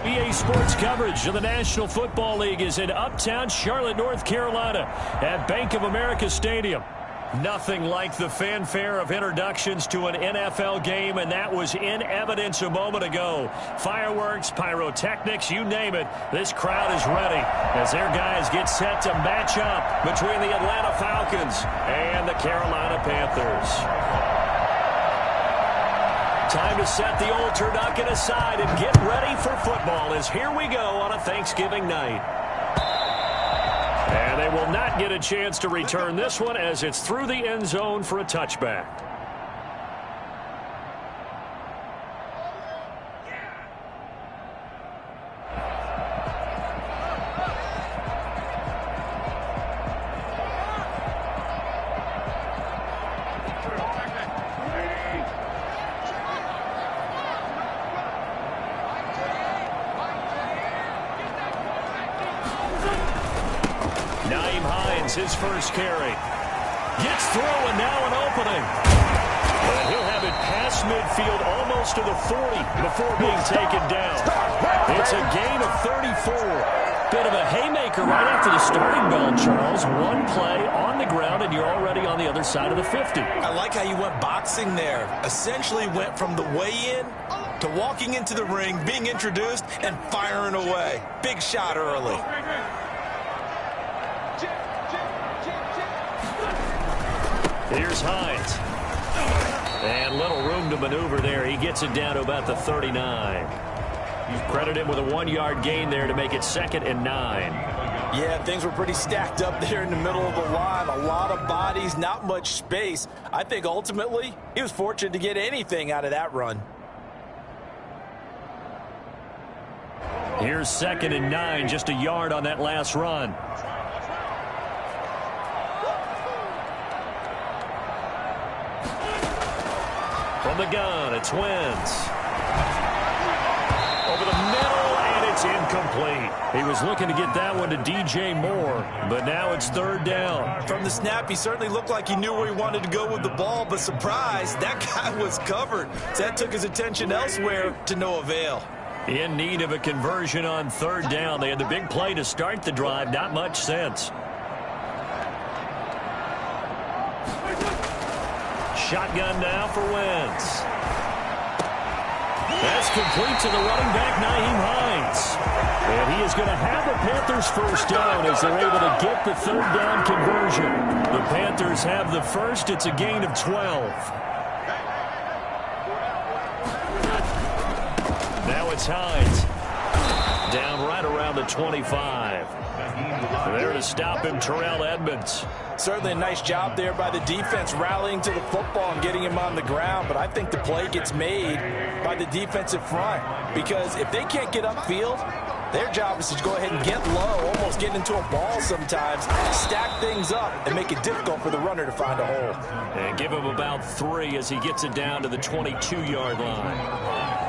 EA Sports coverage of the National Football League is in uptown Charlotte, North Carolina at Bank of America Stadium. Nothing like the fanfare of introductions to an NFL game, and that was in evidence a moment ago. Fireworks, pyrotechnics, you name it, this crowd is ready as their guys get set to match up between the Atlanta Falcons and the Carolina Panthers. Time to set the old turducken aside and get ready for football as here we go on a Thanksgiving night. And they will not get a chance to return this one as it's through the end zone for a touchback. His first carry. Gets through and now an opening. And he'll have it past midfield almost to the 40 before being taken down. It's a gain of 34. Bit of a haymaker right after the starting bell, Charles. One play on the ground and you're already on the other side of the 50. I like how you went boxing there. Essentially went from the weigh-in to walking into the ring, being introduced, and firing away. Big shot early. Here's Hines. And little room to maneuver there. He gets it down to about the 39. You credit him with a 1-yard gain there to make it 2nd and 9. Yeah, things were pretty stacked up there in the middle of the line. A lot of bodies, not much space. I think ultimately he was fortunate to get anything out of that run. Here's 2nd and 9, just a yard on that last run. From the gun, it's Wentz. Over the middle, and it's incomplete. He was looking to get that one to DJ Moore, but now it's 3rd down. From the snap, he certainly looked like he knew where he wanted to go with the ball, but surprise, that guy was covered. So that took his attention elsewhere to no avail. In need of a conversion on 3rd down. They had the big play to start the drive, not much sense. Shotgun now for Wentz. That's complete to the running back, Nyheim Hines. And he is going to have the Panthers first down as they're able to get the 3rd down conversion. The Panthers have the first. It's a gain of 12. Now it's Hines. Down right around the 25. There to stop him, Terrell Edmonds. Certainly a nice job there by the defense rallying to the football and getting him on the ground, but I think the play gets made by the defensive front because if they can't get upfield, their job is to go ahead and get low, almost get into a ball sometimes, stack things up, and make it difficult for the runner to find a hole. And give him about 3 as he gets it down to the 22-yard line.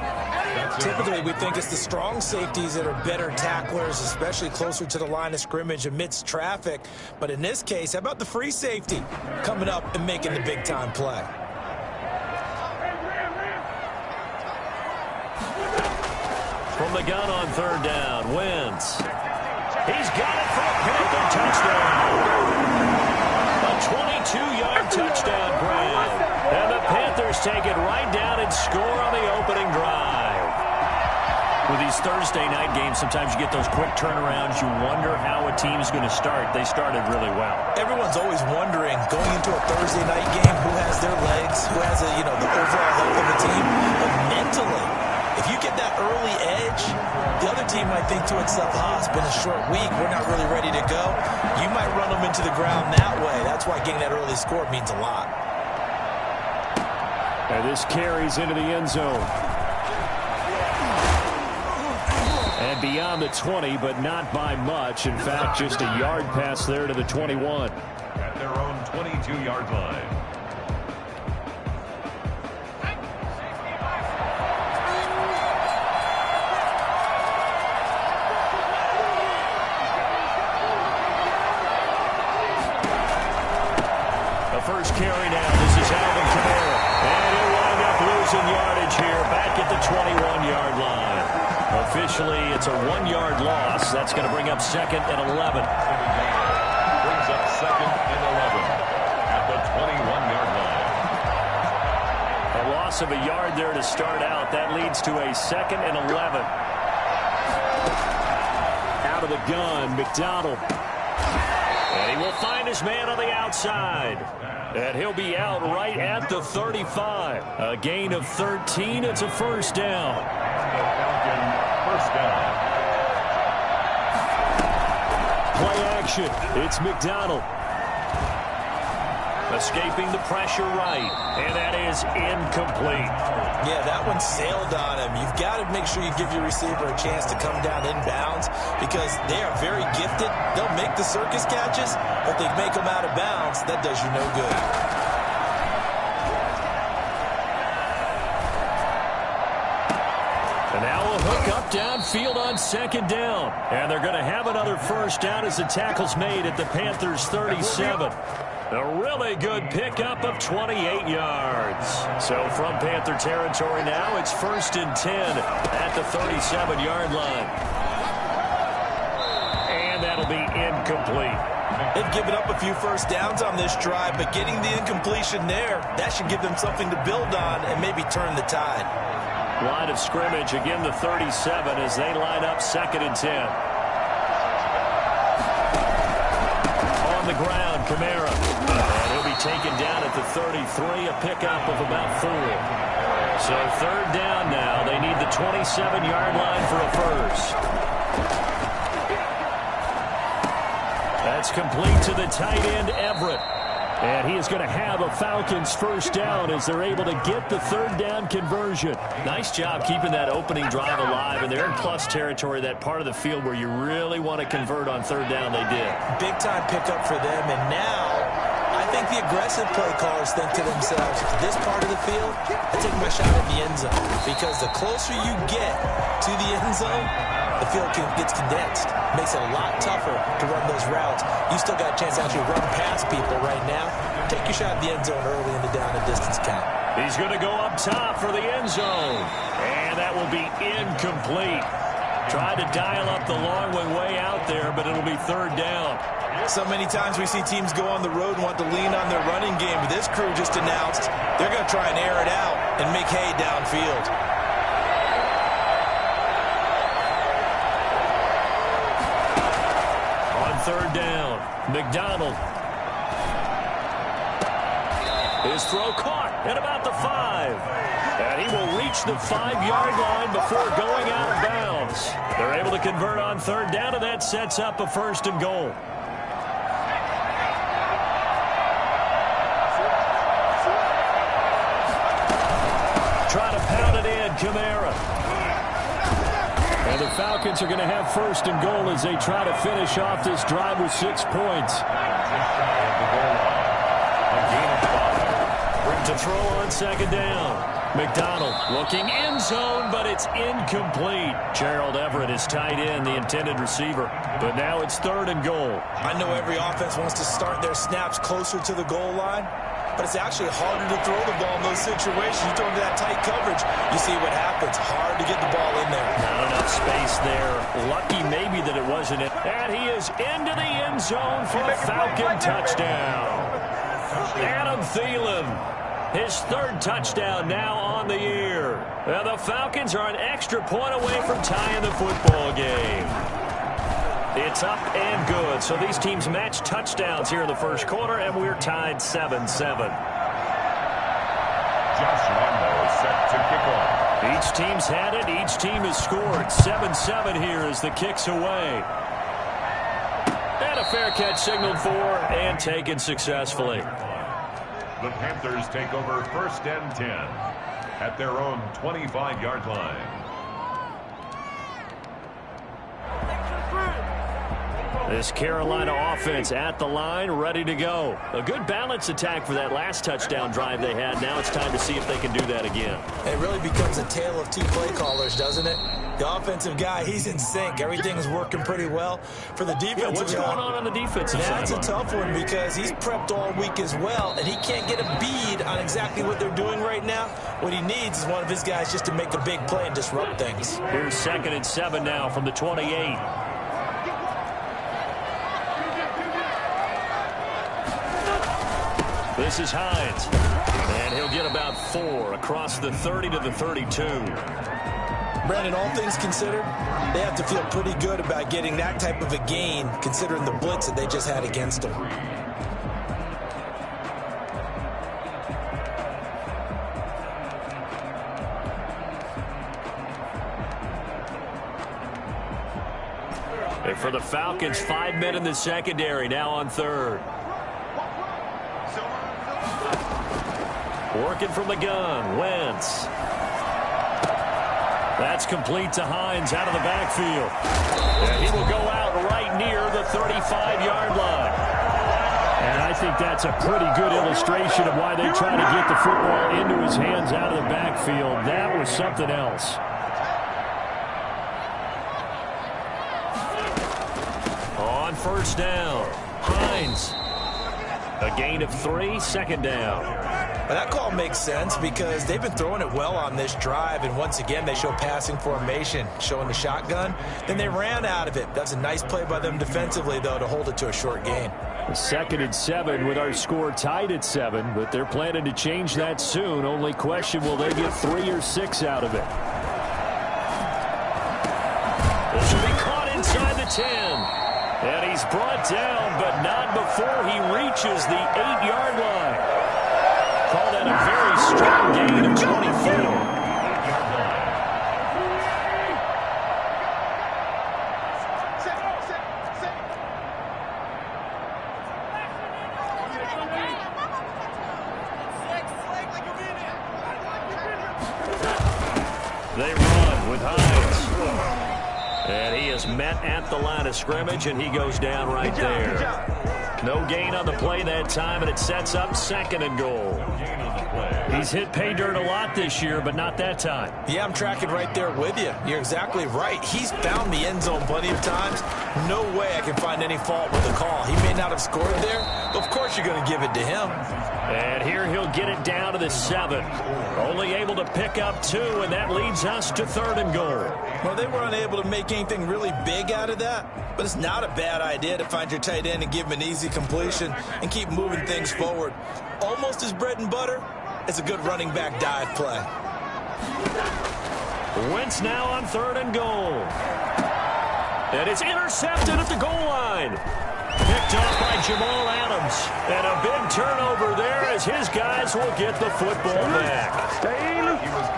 Typically, we think it's the strong safeties that are better tacklers, especially closer to the line of scrimmage amidst traffic. But in this case, how about the free safety coming up and making the big-time play? From the gun on 3rd down, Wentz. He's got it for a Panther touchdown. A 22-yard touchdown grab. And the Panthers take it right down and score on the opening drive. With these Thursday night games, sometimes you get those quick turnarounds. You wonder how a team's going to start. They started really well. Everyone's always wondering, going into a Thursday night game, who has their legs, who has the overall health of the team. But mentally, if you get that early edge, the other team might think to itself, it's been a short week, we're not really ready to go. You might run them into the ground that way. That's why getting that early score means a lot. And this carries into the end zone. And beyond the 20, but not by much. In fact, just a yard pass there to the 21. At their own 22-yard line. The first carry now. This is Alvin Kamara. And he'll wind up losing yardage here back at the 21-yard line. Officially, It's a 1-yard loss. That's going to bring up 2nd and 11. Brings up 2nd and 11 at the 21-yard line. A loss of a yard there to start out. That leads to a 2nd and 11. Out of the gun, McDonald. And he will find his man on the outside. And he'll be out right at the 35. A gain of 13. It's a first down. Falcon first down. Play action. It's McDonald. Escaping the pressure right. And that is incomplete. Yeah, that one sailed on him. You've got to make sure you give your receiver a chance to come down inbounds because they are very gifted. They'll make the circus catches, but they make them out of bounds. That does you no good. And now a hook up downfield on 2nd down. And they're going to have another first down as the tackle's made at the Panthers' 37. A really good pickup of 28 yards. So from Panther territory now, it's 1st and 10 at the 37-yard line. And that'll be incomplete. They've given up a few first downs on this drive, but getting the incompletion there, that should give them something to build on and maybe turn the tide. Line of scrimmage, again the 37 as they line up 2nd and 10. On the ground, Kamara. And he'll be taken down at the 33, a pickup of about 4. So 3rd down now. They need the 27-yard line for a first. That's complete to the tight end, Everett. And he is going to have a Falcons first down as they're able to get the 3rd down conversion. Nice job keeping that opening drive alive, and they're in plus territory, that part of the field where you really want to convert on 3rd down. They did. Big-time pickup for them, and now I think the aggressive play callers think to themselves, this part of the field, I take my shot at the end zone, because the closer you get to the end zone, the field gets condensed. Makes it a lot tougher to run those routes. You still got a chance to actually run past people right now. Take your shot at the end zone early in the down and distance count. He's going to go up top for the end zone. And that will be incomplete. Tried to dial up the long one way out there, but it'll be 3rd down. So many times we see teams go on the road and want to lean on their running game. But this crew just announced they're going to try and air it out and make hay downfield. On 3rd down, McDonald. His throw caught at about the 5. And he will reach the 5-yard line before going out of bounds. They're able to convert on 3rd down, and that sets up a 1st and goal. Try to pound it in, Kamara. And the Falcons are going to have 1st and goal as they try to finish off this drive with 6 points. To throw on 2nd down. McDonald looking end zone, but it's incomplete. Gerald Everett is tight end, the intended receiver. But now it's 3rd and goal. I know every offense wants to start their snaps closer to the goal line, but it's actually harder to throw the ball in those situations. You throw into that tight coverage, you see what happens. Hard to get the ball in there. Not enough space there. Lucky maybe that it wasn't it. And he is into the end zone for a Falcon touchdown. Adam Thielen. His 3rd touchdown now on the year. And the Falcons are an extra point away from tying the football game. It's up and good. So these teams match touchdowns here in the 1st quarter, and we're tied 7-7. Josh Lambo set to kick off. Each team's had it. Each team has scored. 7-7 here as the kick's away. And a fair catch signaled for and taken successfully. The Panthers take over 1st and 10 at their own 25-yard line. This Carolina offense at the line, ready to go. A good balance attack for that last touchdown drive they had. Now it's time to see if they can do that again. It really becomes a tale of 2 play callers, doesn't it? The offensive guy, he's in sync. Everything is working pretty well. For the defensive what's guy, going on the defensive side? that's a tough one because he's prepped all week as well, and he can't get a bead on exactly what they're doing right now. What he needs is one of his guys just to make a big play and disrupt things. Here's 2nd and 7 now from the 28. This is Hines, and he'll get about 4 across the 30 to the 32. Brandon, all things considered, they have to feel pretty good about getting that type of a gain considering the blitz that they just had against them. And for the Falcons, 5 men in the secondary, now on 3rd. Working from the gun, Wentz. That's complete to Hines out of the backfield. And he will go out right near the 35-yard line. And I think that's a pretty good illustration of why they try to get the football into his hands out of the backfield. That was something else. On 1st down, Hines. A gain of 3, 2nd down. Well, that call makes sense because they've been throwing it well on this drive, and once again they show passing formation, showing the shotgun. Then they ran out of it. That's a nice play by them defensively, though, to hold it to a short gain. 2nd and 7 with our score tied at 7, but they're planning to change that soon. Only question, will they get 3 or 6 out of it? This will be caught inside the 10. And he's brought down, but not before he reaches the 8-yard line. Call that a very strong gain of 24. They run with Hines. And he is met at the line of scrimmage, and he goes down right there. No gain on the play that time, and it sets up 2nd and goal. He's hit pay dirt a lot this year, but not that time. Yeah, I'm tracking right there with you. You're exactly right. He's found the end zone plenty of times. No way I can find any fault with the call. He may not have scored there, but of course you're going to give it to him. And here he'll get it down to the 7. Only able to pick up 2, and that leads us to 3rd and goal. Well, they were unable to make anything really big out of that, but it's not a bad idea to find your tight end and give him an easy completion and keep moving things forward. Almost his bread and butter. It's a good running back dive play. Wentz now on 3rd and goal. And it's intercepted at the goal line. Picked off by Jamal Adams. And a big turnover there as his guys will get the football back.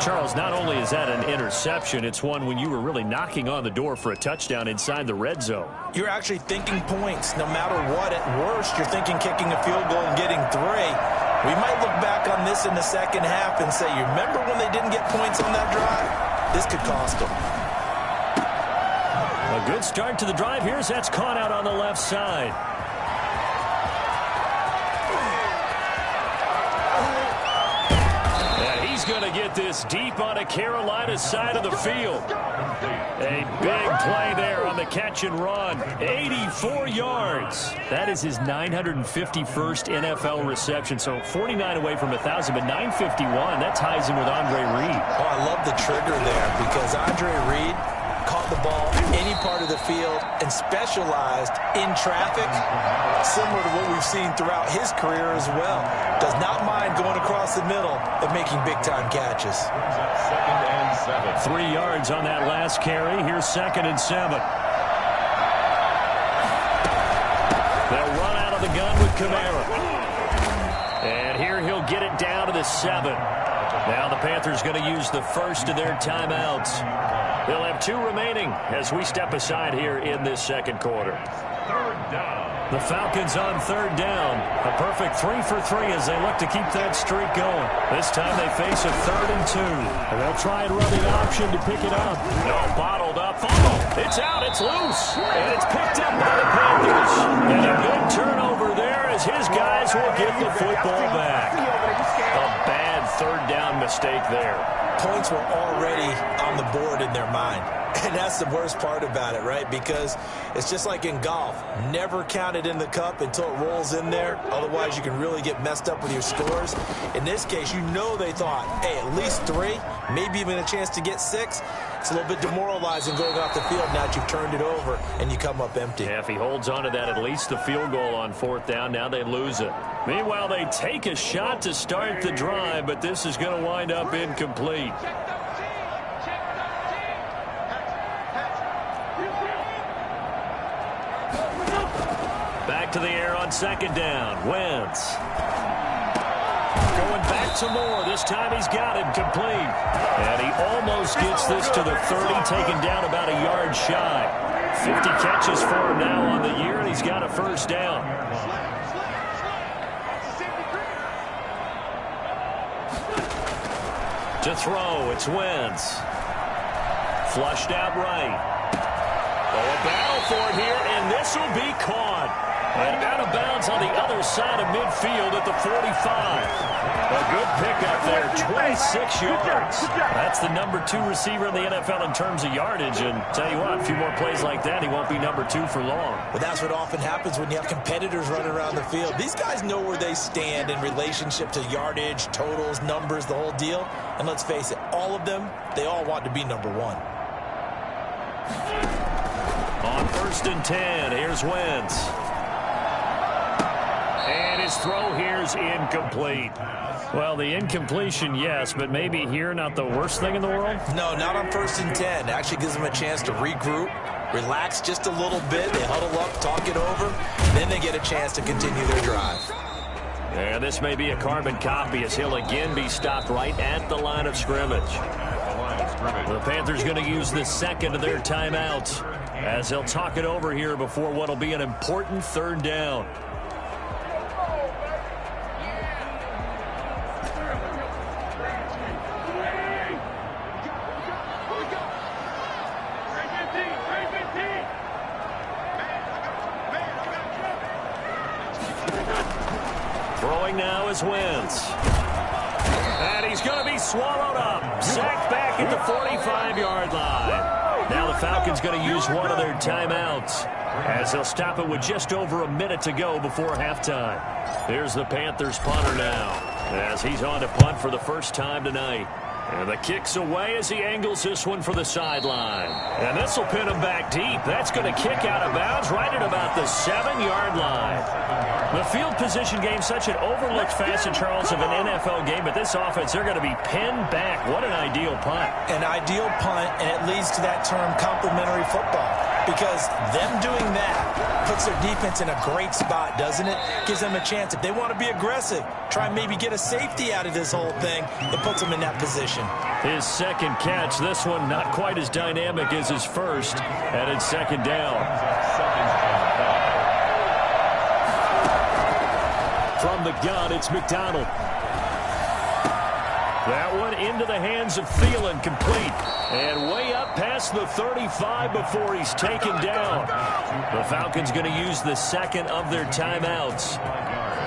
Charles, not only is that an interception, it's one when you were really knocking on the door for a touchdown inside the red zone. You're actually thinking points no matter what. At worst, you're thinking kicking a field goal and getting 3. We might look back on this in the second half and say, you remember when they didn't get points on that drive? This could cost them. A good start to the drive here as that's caught out on the left side. And he's going to get this deep on a Carolina side of the field. A big play there on the catch and run. 84 yards. That is his 951st NFL reception. So 49 away from 1,000, but 951. That ties him with Andre Reed. Oh, I love the trigger there because Andre Reed caught the ball any part of the field and specialized in traffic, similar to what we've seen throughout his career as well. Does not mind going across the middle and making big-time catches. 3 yards on that last carry. Here's 2nd and 7. They'll run out of the gun with Kamara. And here he'll get it down to the 7. Now the Panthers going to use the first of their timeouts. They'll have 2 remaining as we step aside here in this second quarter. 3rd down. The Falcons on 3rd down. A perfect 3 for 3 as they look to keep that streak going. This time they face a 3rd and 2. And they'll try and run the option to pick it up. No, bottled up. Oh, it's out. It's loose. And it's picked up by the Panthers. And a good turnover there as his guys will get the football back. A bad 3rd down mistake there. points were already on the board in their mind. And that's the worst part about it, right? Because it's just like in golf. Never count it in the cup until it rolls in there. Otherwise, you can really get messed up with your scores. In this case, you know they thought, hey, at least 3, maybe even a chance to get 6. It's a little bit demoralizing going off the field now that you've turned it over and you come up empty. Yeah, if he holds on to that, at least the field goal on 4th down, now they lose it. Meanwhile, they take a shot to start the drive, but this is going to wind up incomplete. Back to the air on 2nd down. Wentz. Going back to Moore. This time he's got it complete. And he almost gets this to the 30, taken down about a yard shy. 50 catches for him now on the year, and he's got a 1st down. To throw, it's Wentz. Flushed out right. Oh, a battle for it here, and this will be caught. And out of bounds on the other side of midfield at the 45. A good pickup there, 26 yards. That's the number 2 receiver in the NFL in terms of yardage. And tell you what, a few more plays like that, he won't be number 2 for long. Well, that's what often happens when you have competitors running around the field. These guys know where they stand in relationship to yardage, totals, numbers, the whole deal. And let's face it, all of them, they all want to be number 1. On 1st and 10, here's Wentz. And his throw here's incomplete. Well, the incompletion, yes, but maybe here not the worst thing in the world? No, not on 1st and 10. It actually gives them a chance to regroup, relax just a little bit. They huddle up, talk it over, then they get a chance to continue their drive. And this may be a carbon copy as he'll again be stopped right at the line of scrimmage. The Panthers going to use the 2nd of their timeouts as they'll talk it over here before what will be an important 3rd down. Throwing now is Wentz. And he's going to be swallowed up. Sacked back at the 45-yard line. Now the Falcons going to use one of their timeouts as they'll stop it with just over a minute to go before halftime. Here's the Panthers punter now as he's on to punt for the first time tonight. And the kick's away as he angles this one for the sideline. And this will pin him back deep. That's going to kick out of bounds right at about the 7-yard line. The field position game, such an overlooked facet, Charles, of an NFL game. But this offense, they're going to be pinned back. What an ideal punt. An ideal punt, and it leads to that term complementary football. Because them doing that puts their defense in a great spot, doesn't it? Gives them a chance. If they want to be aggressive, try and maybe get a safety out of this whole thing, it puts them in that position. His 2nd catch, this one not quite as dynamic as his first, and it's 2nd down. From the gun, it's McDonald. That one into the hands of Thielen, complete. And way up past the 35 before he's taken down. The Falcons going to use the 2nd of their timeouts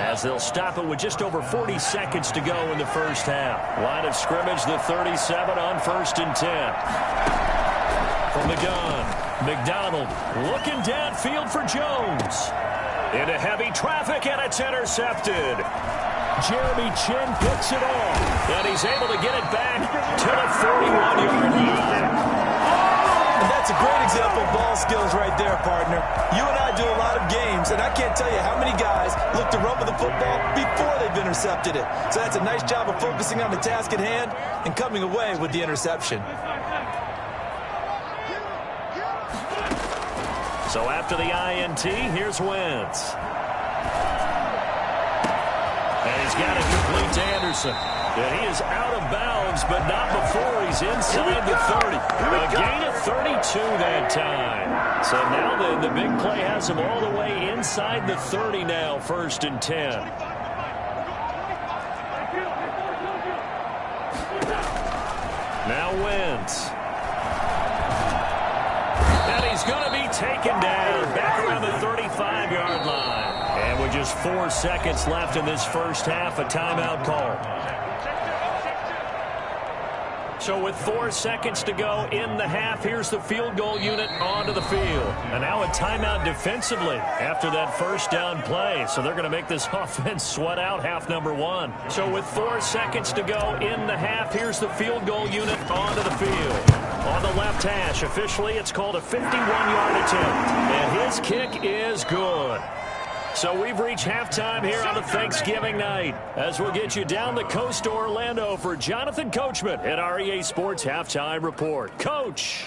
as they'll stop it with just over 40 seconds to go in the first half. Line of scrimmage, the 37 on 1st and 10. From the gun, McDonald looking downfield for Jones. Into heavy traffic, and it's intercepted. Jeremy Chin picks it off, and he's able to get it back to the 41-yard line. And that's a great example of ball skills right there, partner. You and I do a lot of games, and I can't tell you how many guys look to run with the football before they've intercepted it. So that's a nice job of focusing on the task at hand and coming away with the interception. So after the INT, here's Wentz. And he's got it complete to Anderson. And he is out of bounds, but not before he's inside the 30. A gain of 32 that time. So now then, the big play has him all the way inside the 30 now, 1st and 10. Now Wentz. And he's going to be taken down back around the 35-yard line. And with just 4 seconds left in this first half, a timeout call. So with 4 seconds to go in the half, here's the field goal unit onto the field. And now a timeout defensively after that first down play. So they're going to make this offense sweat out half number 1. So with 4 seconds to go in the half, here's the field goal unit onto the field. On the left hash, officially it's called a 51-yard attempt. And his kick is good. So we've reached halftime here on the Thanksgiving night as we'll get you down the coast to Orlando for Jonathan Coachman at our EA Sports Halftime Report. Coach.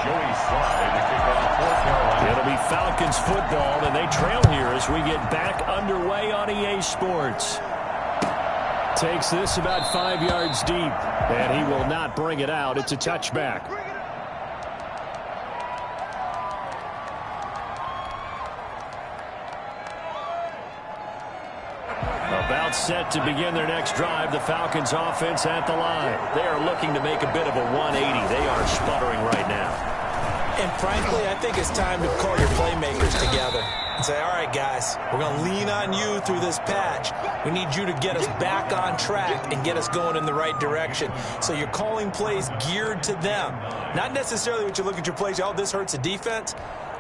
Joey Slye to kick off for Carolina. It'll be Falcons football, and they trail here as we get back underway on EA Sports. Takes this about 5 yards deep, and he will not bring it out. It's a touchback. About set to begin their next drive, the Falcons offense at the line. They are looking to make a bit of a 180. They are sputtering right now. And frankly, I think it's time to call your playmakers together and say, all right, guys, we're going to lean on you through this patch. We need you to get us back on track and get us going in the right direction. So you're calling plays geared to them. Not necessarily what you look at your plays, oh, this hurts the defense.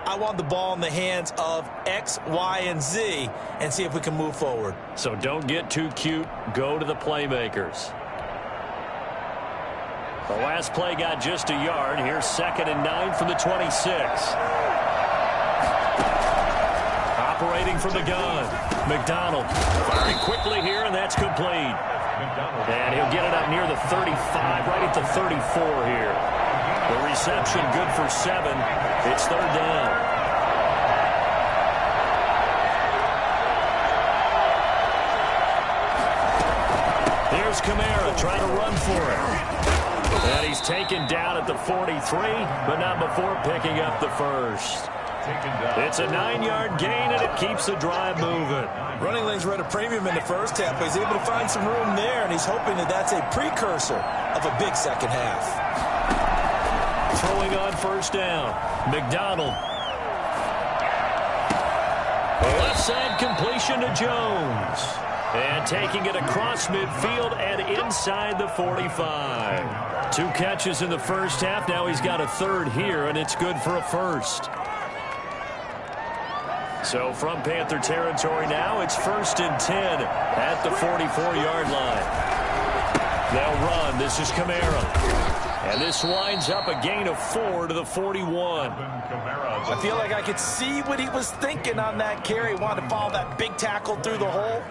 I want the ball in the hands of X, Y, and Z and see if we can move forward. So don't get too cute. Go to the playmakers. The last play got just a yard. Here's 2nd and 9 from the 26. Operating from the gun. McDonald firing quickly here, and that's complete. And he'll get it up near the 35, right at the 34 here. The reception good for 7. It's 3rd down. Here's Kamara trying to run for it. And he's taken down at the 43, but not before picking up the first. It's a 9-yard gain, and it keeps the drive moving. Running lanes were at a premium in the first half, but he's able to find some room there, and he's hoping that that's a precursor of a big second half. Throwing on first down. McDonald. Left side completion to Jones. And taking it across midfield and inside the 45. 2 catches in the first half. Now he's got a 3rd here, and it's good for a 1st. So from Panther territory now, it's 1st and 10 at the 44-yard line. They'll run. This is Kamara. And this winds up a gain of 4 to the 41. I feel like I could see what he was thinking on that carry. Wanted to follow that big tackle through the hole.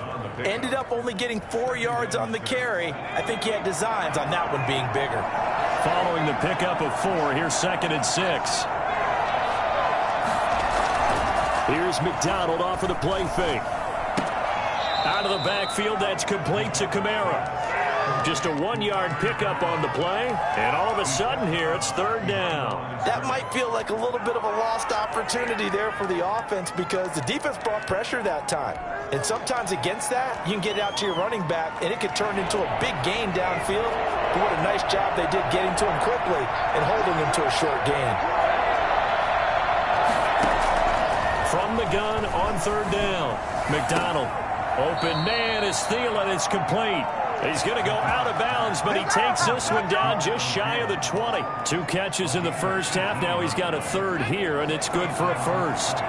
Ended up only getting 4 yards on the carry. I think he had designs on that one being bigger. Following the pickup of 4, here's 2nd and 6. Here's McDonald off of the play fake. Out of the backfield, that's complete to Kamara. Just a 1-yard pickup on the play, and all of a sudden here, it's 3rd down. That might feel like a little bit of a lost opportunity there for the offense because the defense brought pressure that time. And sometimes against that, you can get out to your running back, and it could turn into a big gain downfield. But what a nice job they did getting to him quickly and holding him to a short gain. From the gun on 3rd down, McDonald. Open man is Thielen. It's complete. He's going to go out of bounds, but he takes this one down just shy of the 20. 2 catches in the first half. Now he's got a 3rd here, and it's good for a 1st.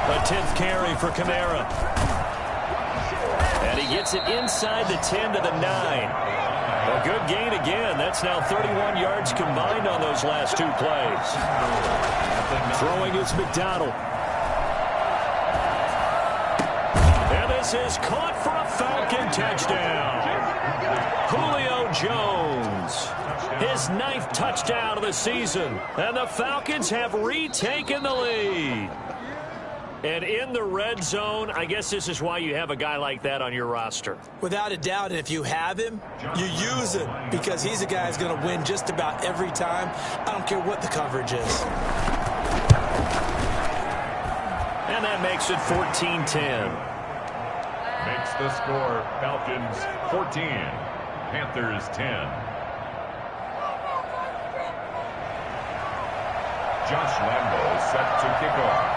A 10th carry for Kamara. And he gets it inside the 10 to the 9. A good gain again. That's now 31 yards combined on those last 2 plays. Throwing is McDonald. And this is caught for a Falcon touchdown. Julio Jones. His 9th touchdown of the season. And the Falcons have retaken the lead. And in the red zone, I guess this is why you have a guy like that on your roster. Without a doubt, and if you have him, you use him because he's a guy who's going to win just about every time. I don't care what the coverage is. And that makes it 14-10. Makes the score Falcons 14, Panthers 10. Josh Lambo set to kick off.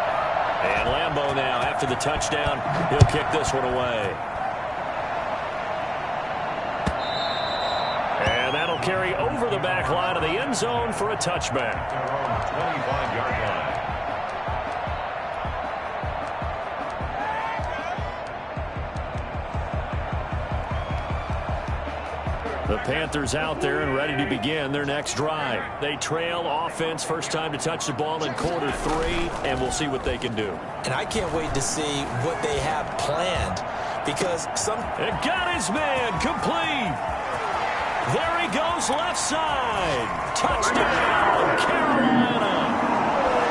And Lambo now, after after the touchdown. He'll kick this one away. And that'll carry over the back line of the end zone for a touchback. Their own 25-yard line. The Panthers out there and ready to begin their next drive. They trail offense, first time to touch the ball in quarter 3, and we'll see what they can do. And I can't wait to see what they have planned, because It got his man complete. There he goes, left side. Touchdown, Carolina.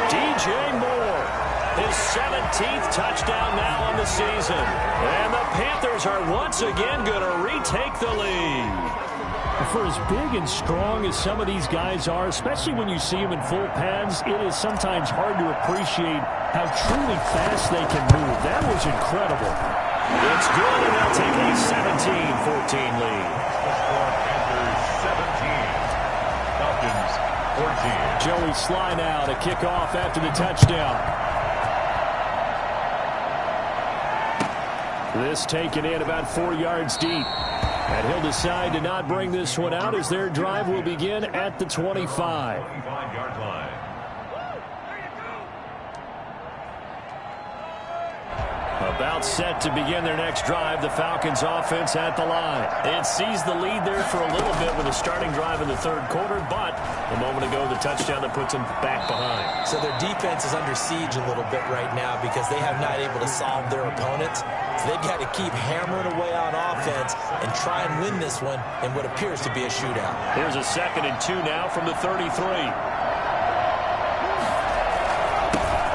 DJ Moore, his 17th touchdown now on the season. And the Panthers are once again going to retake the lead. For as big and strong as some of these guys are, especially when you see them in full pads, it is sometimes hard to appreciate how truly fast they can move. That was incredible. It's good, and they'll take a 17-14 lead. Falcons 14. Joey Sly now to kick off after the touchdown. This taken in about 4 yards deep. And he'll decide to not bring this one out as their drive will begin at the 25. 25-yard line. About set to begin their next drive, the Falcons offense at the line. It seized the lead there for a little bit with a starting drive in the third quarter, but a moment ago the touchdown that puts them back behind. So their defense is under siege a little bit right now because they have not able to solve their opponents. So they've got to keep hammering away on offense and try and win this one in what appears to be a shootout. Here's a 2nd and 2 now from the 33.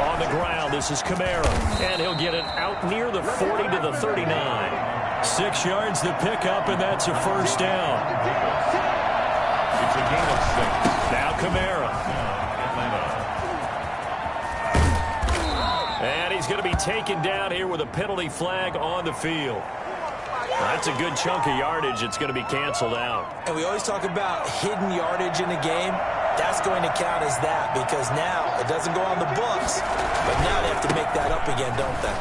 On the ground, this is Kamara, and he'll get it out near the 40 to the 39. 6 yards to pick up, and that's a first down. It's a gain of 6. Now Kamara. And he's going to be taken down here with a penalty flag on the field. That's a good chunk of yardage. It's going to be canceled out. And we always talk about hidden yardage in a game. That's going to count as that because now it doesn't go on the books, but now they have to make that up again, don't they?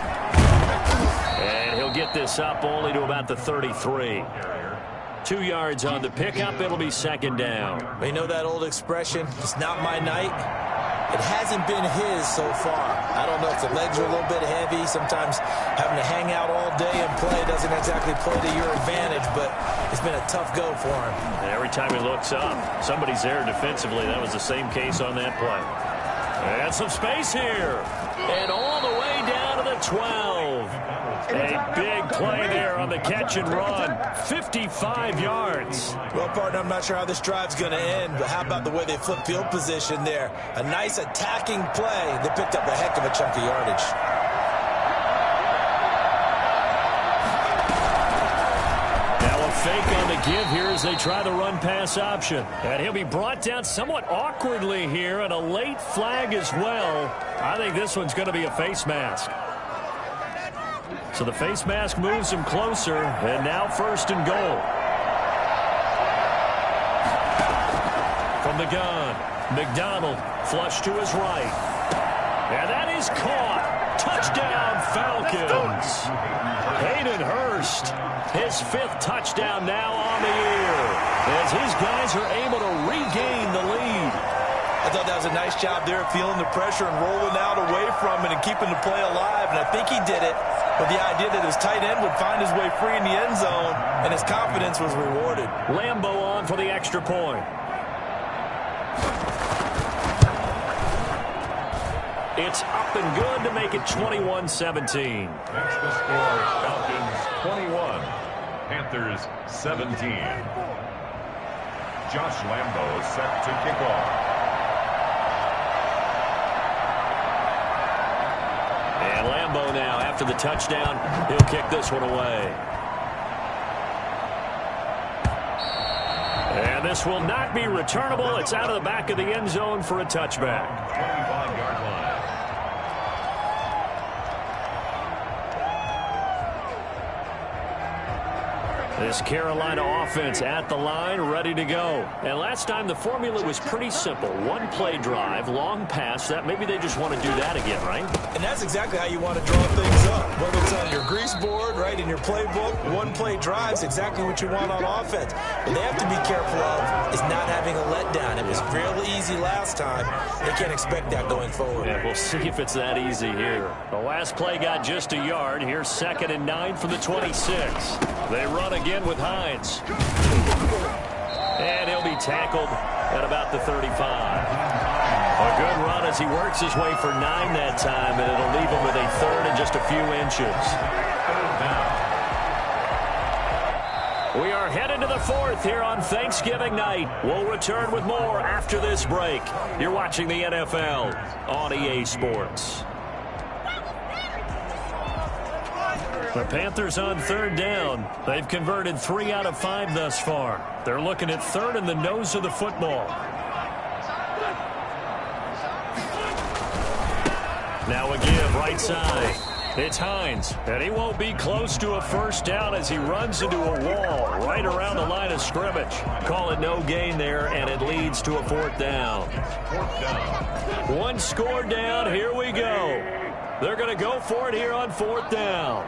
And he'll get this up only to about the 33. 2 yards on the pickup. It'll be 2nd down. You know that old expression, it's not my night? It hasn't been his so far. I don't know if the legs are a little bit heavy. Sometimes having to hang out all day and play doesn't exactly play to your advantage, but it's been a tough go for him. And every time he looks up, somebody's there defensively. That was the same case on that play. And some space here. And all the way down to the 12. A big play there on the catch and run. 55 yards. Well, partner, I'm not sure how this drive's going to end, but how about the way they flip field position there? A nice attacking play. They picked up a heck of a chunk of yardage. Now a fake on the give here as they try the run-pass option. And he'll be brought down somewhat awkwardly here, and a late flag as well. I think this one's going to be a face mask. So the face mask moves him closer, and now 1st and goal. From the gun, McDonald flush to his right. And that is caught. Touchdown, Falcons. Hayden Hurst, his 5th touchdown now on the year, as his guys are able to regain the lead. I thought that was a nice job there, feeling the pressure and rolling out away from it and keeping the play alive, and I think he did it with the idea that his tight end would find his way free in the end zone, and his confidence was rewarded. Lambo on for the extra point. It's up and good to make it 21-17. That's the score. Falcons 21, Panthers 17. Josh Lambo set to kick off. And Lambo now, after the touchdown, he'll kick this one away. And this will not be returnable. It's out of the back of the end zone for a touchback. 25-yard line. This Carolina offense at the line, ready to go. And last time the formula was pretty simple. One play drive, long pass. That maybe they just want to do that again, right? And that's exactly how you want to draw things up. Whether it's on your grease board, right, in your playbook, one play drive is exactly what you want on offense. What they have to be careful of is not having a letdown. It was real easy last time. They can't expect that going forward. Yeah, we'll see if it's that easy here. The last play got just a yard. Here's 2nd and 9 from the 26. They run again with Hines. And he'll be tackled at about the 35. A good run as he works his way for 9 that time, and it'll leave him with a 3rd and just a few inches. We are headed to the 4th here on Thanksgiving night. We'll return with more after this break. You're watching the NFL on EA Sports. The Panthers on 3rd down. They've converted 3 out of 5 thus far. They're looking at 3rd in the nose of the football. Now a give right side. It's Hines, and he won't be close to a 1st down as he runs into a wall right around the line of scrimmage. Call it no gain there, and it leads to a 4th down. 1 score down. Here we go. They're going to go for it here on 4th down.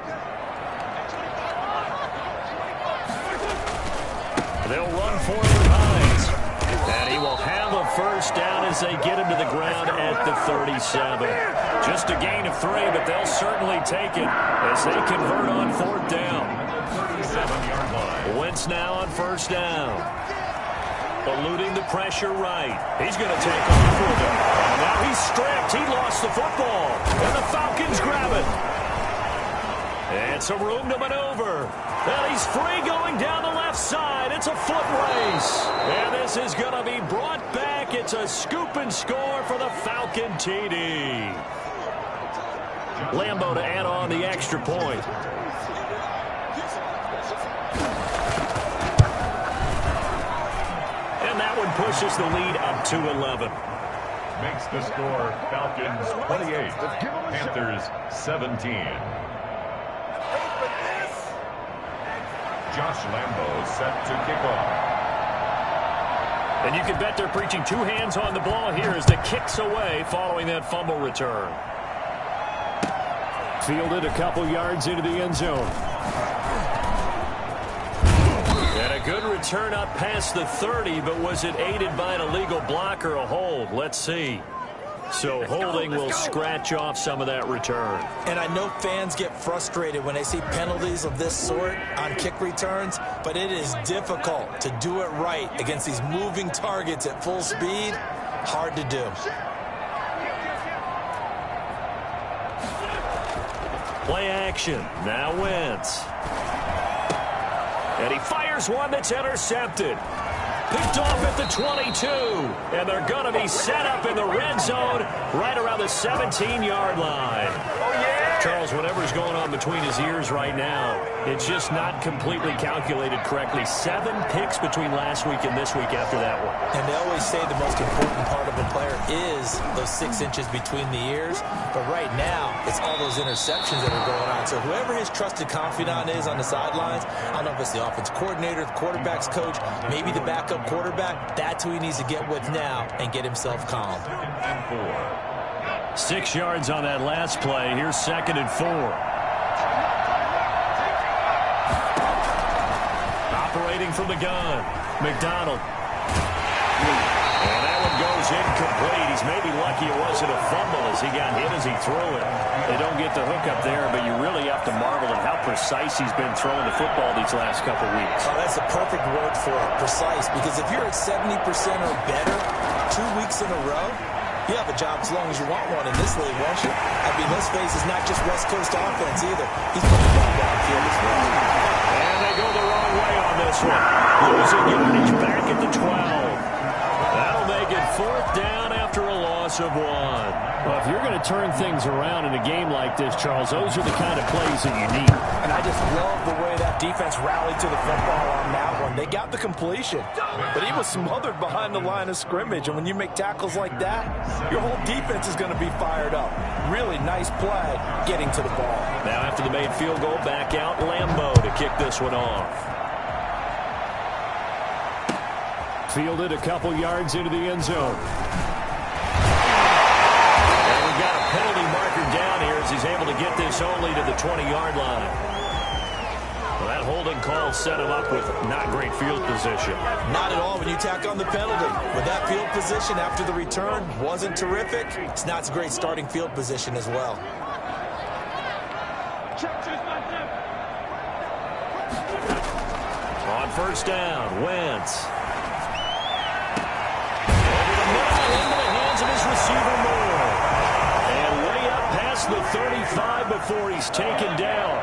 They'll run for it with Hines. And he will have a 1st down as they get him to the ground at the 37. Just a gain of 3, but they'll certainly take it as they convert on 4th down. Wentz now on 1st down. Eluding the pressure right. He's going to take off with it. Now he's stripped. He lost the football. And the Falcons grab it. And some room to maneuver. And he's free going down the left side. It's a foot race. And this is going to be brought back. It's a scoop and score for the Falcon TD. Lambeau to add on the extra point. And that one pushes the lead up to 11. Makes the score Falcons 28, Panthers 17. Josh Lambeau set to kick off. And you can bet they're preaching 2 hands on the ball here as the kick's away following that fumble return. Fielded a couple yards into the end zone. And a good return up past the 30, but was it aided by an illegal block or a hold? Let's see. So holding will scratch off some of that return. And I know fans get frustrated when they see penalties of this sort on kick returns, but it is difficult to do it right against these moving targets at full speed. Hard to do. Play action. Now Wentz. And he fires one that's intercepted. Picked off at the 22. And they're going to be set up in the red zone right around the 17-yard line. Oh, yeah! Charles, whatever's going on between his ears right now, it's just not completely calculated correctly. 7 picks between last week and this week after that one. And they always say the most important part of a player is those 6 inches between the ears. But right now, it's all those interceptions that are going on. So whoever his trusted confidant is on the sidelines, I don't know if it's the offense coordinator, the quarterback's coach, maybe the backup quarterback, that's who he needs to get with now and get himself calm. 6 yards on that last play. Here's 2nd and 4. Operating from the gun, McDonald. And that one goes incomplete. He's maybe lucky it wasn't a fumble as he got hit as he threw it. They don't get the hook up there, but you really have to marvel at how precise he's been throwing the football these last couple weeks. Oh, that's the perfect word for it, precise, because if you're at 70% or better 2 weeks in a row, you have a job as long as you want one in this league, won't you? I mean, let's face it, it's not just West Coast offense either. He's putting the ball downfield as well. And they go the wrong way on this one. Losing yardage back at the 12. That'll make it 4th down after a loss of 1. Well, if you're going to turn things around in a game like this, Charles, those are the kind of plays that you need. And I just love the way that defense rallied to the football on that one. They got the completion, but he was smothered behind the line of scrimmage. And when you make tackles like that, your whole defense is going to be fired up. Really nice play getting to the ball. Now after the made field goal, back out Lambeau to kick this one off. Fielded a couple yards into the end zone. And we've got a penalty marker down here as he's able to get this only to the 20-yard line. Well, that holding call set him up with not great field position. Not at all when you tack on the penalty. With that field position after the return wasn't terrific, it's not a great starting field position as well. On first down, Wentz. Over the middle into the hands of his receiver Moore. And way up past the 35 before he's taken down.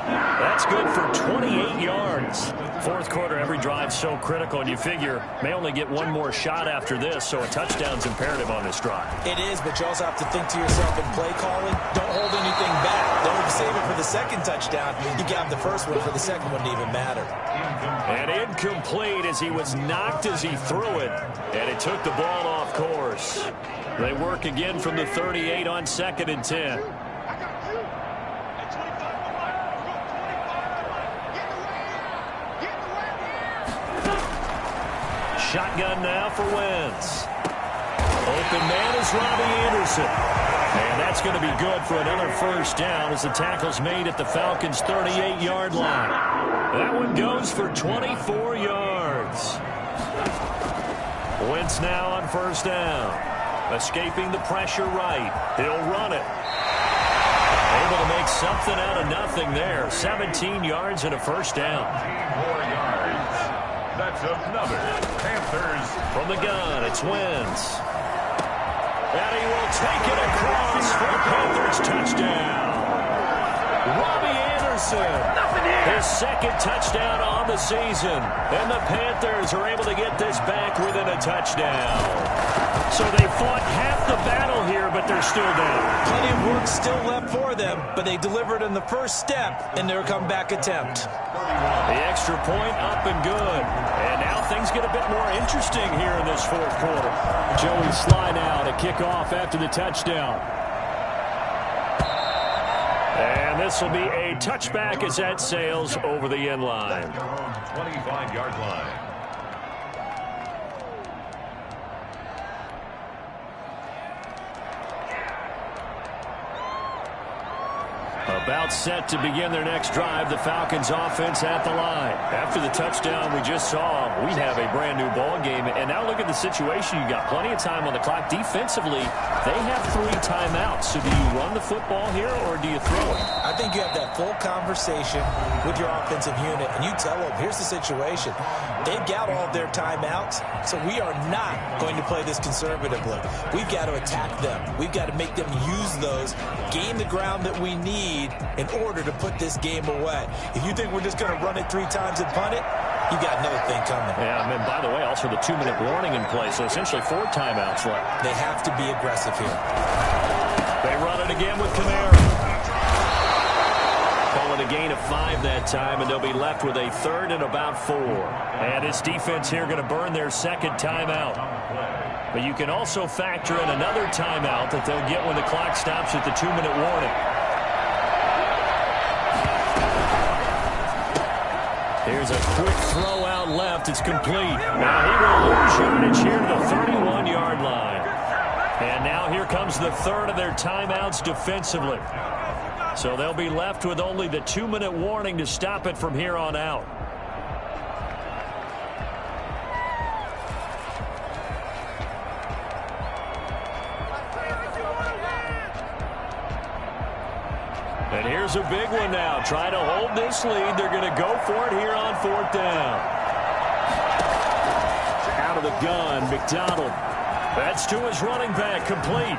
That's good for 28 yards. Fourth quarter, every drive so critical, and you figure may only get one more shot after this, so a touchdown's imperative on this drive. It is, but you also have to think to yourself in play calling, don't hold anything back. Don't save it for the second touchdown. You got the first one for the second one to even matter. And incomplete as he was knocked as he threw it, and it took the ball off course. They work again from the 38 on 2nd and 10. Shotgun now for Wentz. Open man is Robbie Anderson. And that's going to be good for another first down as the tackle's made at the Falcons' 38-yard line. That one goes for 24 yards. Wentz now on first down. Escaping the pressure right. He'll run it. Able to make something out of nothing there. 17 yards and a first down. 4 yards. That's another Panthers. From the gun, it's Wentz. And he will take it across for a Panthers touchdown. Robbie Anderson. His second touchdown on the season. And the Panthers are able to get this back within a touchdown. So they fought half the battle here, but they're still down. Plenty of work still left for them, but they delivered in the first step in their comeback attempt. The extra point up and good. And now things get a bit more interesting here in this fourth quarter. Joey Sly now to kick off after the touchdown. And this will be a touchback as that sails over the end line. 25-yard line. About set to begin their next drive, the Falcons offense at the line. After the touchdown we just saw, we have a brand new ball game. And now look at the situation. You got plenty of time on the clock. Defensively, they have 3 timeouts. So do you run the football here or do you throw it? I think you have that full conversation with your offensive unit, and you tell them, here's the situation. They've got all of their timeouts, so we are not going to play this conservatively. We've got to attack them. We've got to make them use those, gain the ground that we need in order to put this game away. If you think we're just going to run it 3 times and punt it, you got another thing coming. Yeah, and by the way, also the 2-minute warning in play, so essentially 4 timeouts left. They have to be aggressive here. They run it again with Kamara. Call it a gain of 5 that time, and they'll be left with a 3rd and about 4. And this defense here going to burn their second timeout. But you can also factor in another timeout that they'll get when the clock stops at the 2-minute warning. Here's a quick throw out left. It's complete. Now he will lose yardage here to the 31-yard line. And now here comes the 3rd of their timeouts defensively. So they'll be left with only the 2-minute warning to stop it from here on out. And here's a big one now. Trying to hold this lead. They're going to go for it here on 4th down. Out of the gun, McDonald. That's to his running back, complete.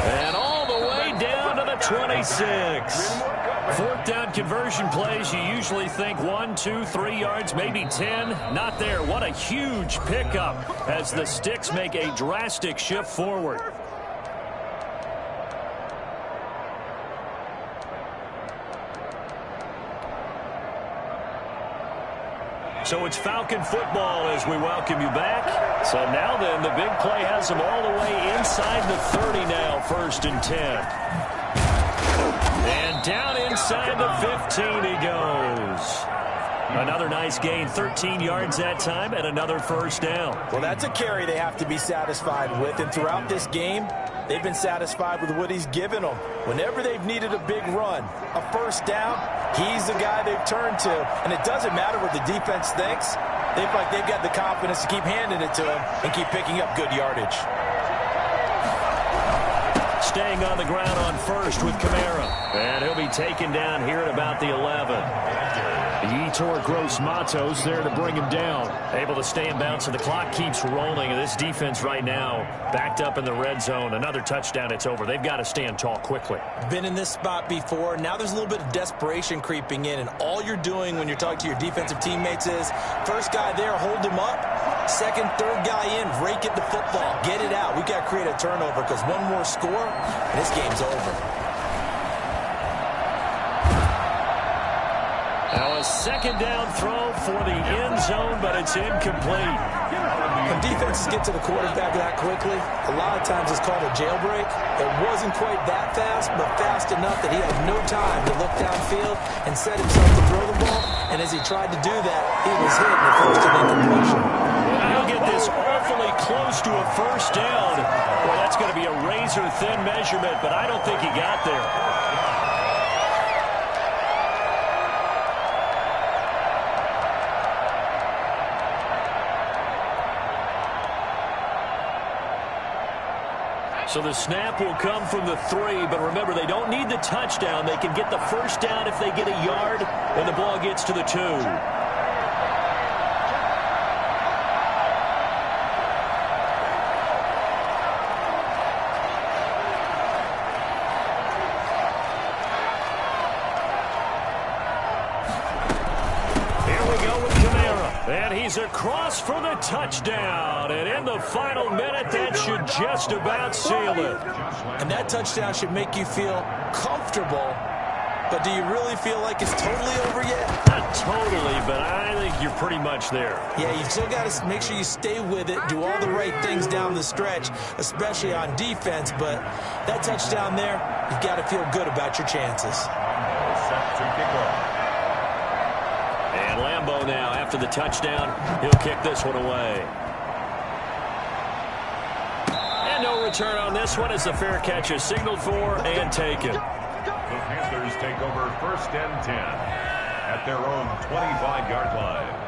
And all the way down to the 26. 4th down conversion plays, you usually think 1, 2, 3 yards, maybe 10. Not there. What a huge pickup as the Sticks make a drastic shift forward. So it's Falcon football as we welcome you back. So now then, the big play has them all the way inside the 30 now, 1st and 10. And down inside the 15 he goes. Another nice gain, 13 yards that time, and another first down. Well, that's a carry they have to be satisfied with, and throughout this game, they've been satisfied with what he's given them. Whenever they've needed a big run, a first down, he's the guy they've turned to. And it doesn't matter what the defense thinks. They feel like they've got the confidence to keep handing it to him and keep picking up good yardage. Staying on the ground on first with Kamara. And he'll be taken down here at about the 11. Yetur Gross-Matos there to bring him down. Able to stay in bounds, and the clock keeps rolling. And this defense right now backed up in the red zone. Another touchdown, it's over. They've got to stand tall quickly. Been in this spot before. Now there's a little bit of desperation creeping in. And all you're doing when you're talking to your defensive teammates is, first guy there, hold him up. Second, third guy in, rake at the football. Get it out. We've got to create a turnover because one more score, and this game's over. Now a second down throw for the end zone, but it's incomplete. When defenses get to the quarterback that quickly, a lot of times it's called a jailbreak. It wasn't quite that fast, but fast enough that he had no time to look downfield and set himself to throw the ball. And as he tried to do that, he was hit in the first and incompletion. He'll get this awfully close to a first down. Well, that's going to be a razor-thin measurement, but I don't think he got there. So the snap will come from the 3, but remember, they don't need the touchdown. They can get the first down if they get a yard, and the ball gets to the 2. He's across for the touchdown, and in the final minute, that should just about seal it. And that touchdown should make you feel comfortable, but do you really feel like it's totally over yet? Not totally, but I think you're pretty much there. Yeah, you still got to make sure you stay with it, do all the right things down the stretch, especially on defense, but that touchdown there, you've got to feel good about your chances. Set to kick off. And Lambeau now, after the touchdown, he'll kick this one away. And no return on this one as the fair catch is signaled for and taken. The Panthers take over first and 10 at their own 25-yard line.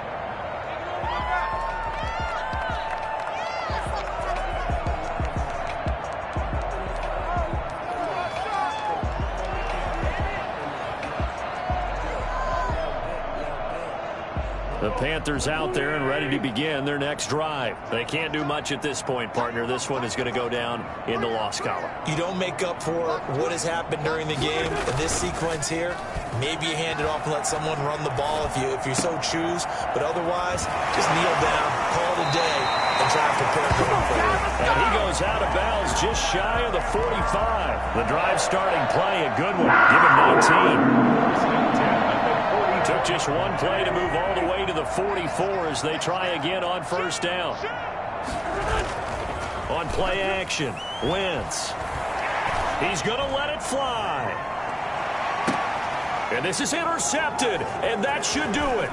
The Panthers out there and ready to begin their next drive. They can't do much at this point, partner. This one is going to go down in the loss column. You don't make up for what has happened during the game in this sequence here. Maybe you hand it off and let someone run the ball if you so choose. But otherwise, just kneel down, call it a day, and try to prepare going forward. And he goes out of bounds just shy of the 45. The drive starting play, a good one. Give him 19. Took just one play to move all the way to the 44 as they try again on first down. On play action, Wentz. He's going to let it fly. And this is intercepted, and that should do it.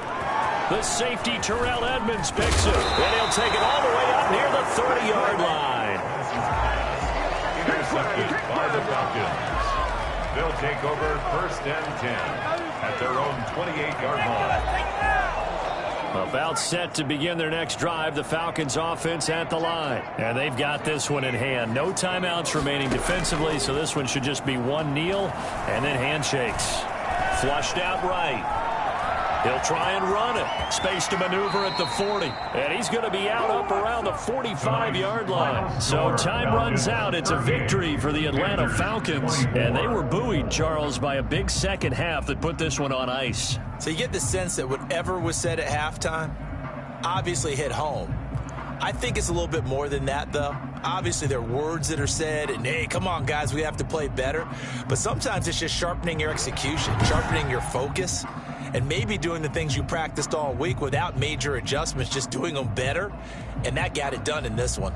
The safety, Terrell Edmonds, picks it, and he'll take it all the way up near the 30-yard line. Intercepted by the Falcons. They'll take over first and 10 at their own 28-yard line. About set to begin their next drive, the Falcons offense at the line. And they've got this one in hand. No timeouts remaining defensively, so this one should just be one kneel and then handshakes. Flushed out right. He'll try and run it. Space to maneuver at the 40. And he's going to be out up around the 45-yard line. So time runs out. It's a victory for the Atlanta Falcons. And they were buoyed, Charles, by a big second half that put this one on ice. So you get the sense that whatever was said at halftime obviously hit home. I think it's a little bit more than that, though. Obviously, there are words that are said, and, hey, come on, guys, we have to play better. But sometimes it's just sharpening your execution, sharpening your focus, and maybe doing the things you practiced all week without major adjustments, just doing them better. And that got it done in this one.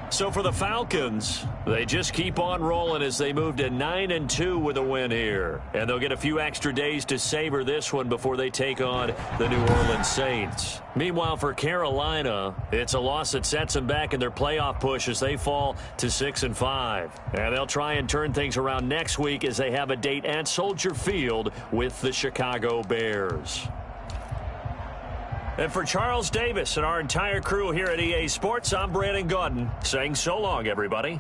So for the Falcons, they just keep on rolling as they move to 9-2 with a win here. And they'll get a few extra days to savor this one before they take on the New Orleans Saints. Meanwhile, for Carolina, it's a loss that sets them back in their playoff push as they fall to 6-5. And they'll try and turn things around next week as they have a date at Soldier Field with the Chicago Bears. And for Charles Davis and our entire crew here at EA Sports, I'm Brandon Gaudin saying so long, everybody.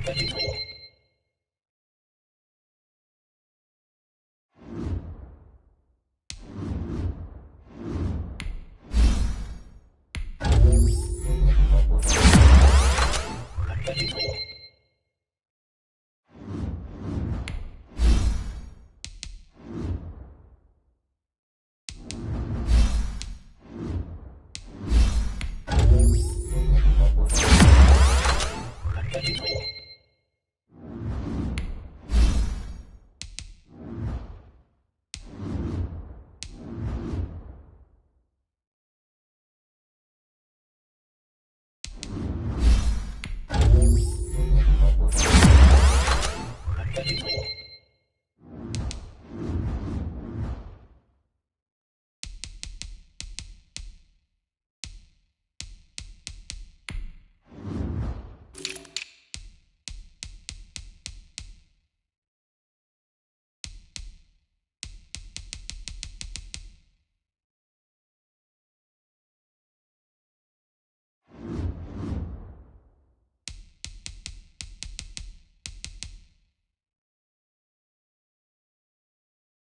Thank you.